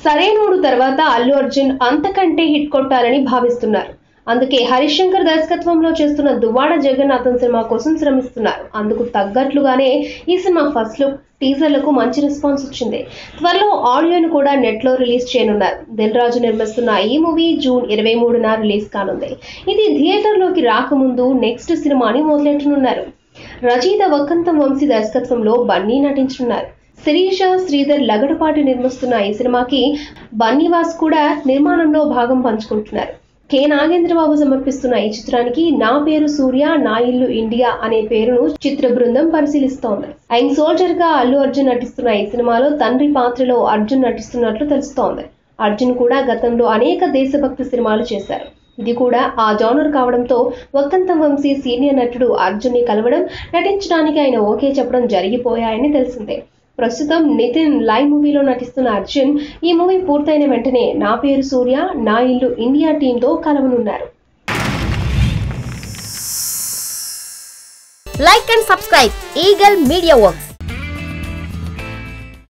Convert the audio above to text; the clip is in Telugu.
సరైనోడు తర్వాత అల్లు అర్జున్ అంతకంటే హిట్ కొట్టాలని భావిస్తున్నారు. అందుకే హరీష్ శంకర్ దర్శకత్వంలో చేస్తున్న దువ్వాడ జగన్నాథం సినిమా కోసం శ్రమిస్తున్నారు. అందుకు తగ్గట్లుగానే ఈ సినిమా ఫస్ట్ లుక్, టీజర్లకు మంచి రెస్పాన్స్ వచ్చింది. త్వరలో ఆడియోను కూడా నెట్ లో రిలీజ్ చేయనున్నారు. దిల్ రాజు నిర్మిస్తున్న ఈ మూవీ జూన్ 23న రిలీజ్ కానుంది. ఇది థియేటర్లోకి రాకముందు నెక్స్ట్ సినిమాని మొదలెట్టనున్నారు. రచయిత వక్కంతం వంశీ దర్శకత్వంలో బన్నీ నటించనున్నారు. శిరీష, శ్రీధర్ లగడపాటి నిర్మిస్తున్న ఈ సినిమాకి బన్నీవాస్ కూడా నిర్మాణంలో భాగం పంచుకుంటున్నారు. కె నాగేంద్రబాబు సమర్పిస్తున్న ఈ చిత్రానికి నా పేరు సూర్య, నా ఇల్లు ఇండియా అనే పేరును చిత్ర బృందం పరిశీలిస్తోంది. యంగ్ సోల్జర్ గా అల్లు అర్జున్ నటిస్తున్న ఈ సినిమాలో తండ్రి పాత్రలో అర్జున్ నటిస్తున్నట్లు తెలుస్తోంది. అర్జున్ కూడా గతంలో అనేక దేశభక్తి సినిమాలు చేశారు. ఇది కూడా ఆ జానర్ కావడంతో వక్కంతం వంశీ సీనియర్ నటుడు అర్జున్ ని కలవడం, నటించడానికి ఆయన ఓకే చెప్పడం జరిగిపోయాయని తెలిసిందే. ప్రస్తుతం నితిన్ లైవ్ మూవీలో నటిస్తున్న అర్జున్ ఈ మూవీ పూర్తయిన వెంటనే నా పేరు సూర్య, నా ఇల్లు ఇండియా టీంతో కలవనున్నారు. Like and subscribe Eagle Media Works.